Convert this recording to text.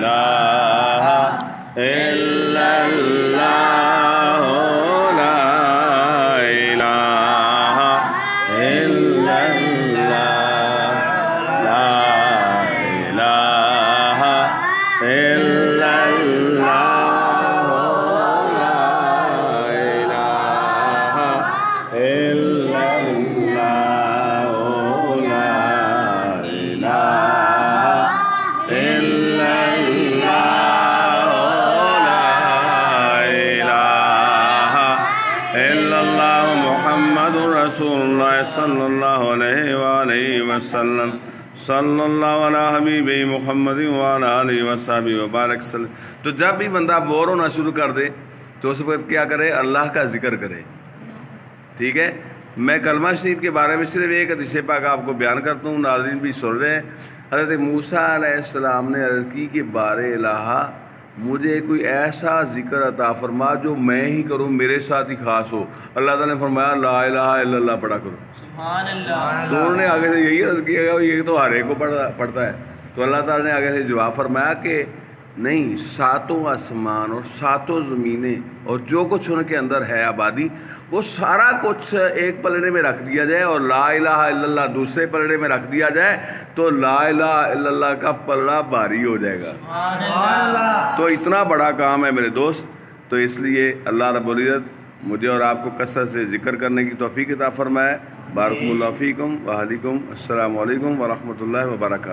إله إلا الله لا إله إلا الله لا إله إلا الله لا إله إلا الله لا إله إلا الله لا إله إلا الله محمد رسول الله صلی اللہ علیہ وآلہ وسلم صلی اللہ علیہ حبیب محمد وعلی آلہ وصحبہ وبارک وسلم۔ تو جب بھی بندہ بور ہونا شروع کر دے تو اس وقت کیا کرے؟ اللہ کا ذکر کرے، ٹھیک ہے۔ میں کلمہ شریف کے بارے میں صرف ایک حدیث پاک آپ کو بیان کرتا ہوں، ناظرین بھی سن رہے ہیں۔ حضرت موسیٰ علیہ السلام نے عرض کی کہ بار الہ مجھے کوئی ایسا ذکر عطا فرما جو میں ہی کروں، میرے ساتھ ہی خاص ہو۔ اللہ تعالیٰ نے فرمایا لا الہ الا اللہ پڑھا کرو۔ سبحان اللہ۔ تو انہوں نے آگے سے یہی عرض کیا کہ یہ تو ہر ایک کو پڑھتا ہے، تو اللہ تعالیٰ نے آگے سے جواب فرمایا کہ نہیں، ساتوں آسمان اور ساتوں زمینیں اور جو کچھ ان کے اندر ہے آبادی، وہ سارا کچھ ایک پلڑے میں رکھ دیا جائے اور لا الہ الا اللہ دوسرے پلڑے میں رکھ دیا جائے تو لا الہ الا اللہ کا پلڑا بھاری ہو جائے گا۔ سبحان اللہ۔ تو اتنا بڑا کام ہے میرے دوست، تو اس لیے اللہ رب العزت مجھے اور آپ کو کثرت سے ذکر کرنے کی توفیق عطا فرمائے۔ بارک اللہ فیکم و اہلیکم۔ السلام علیکم ورحمۃ اللہ وبرکاتہ۔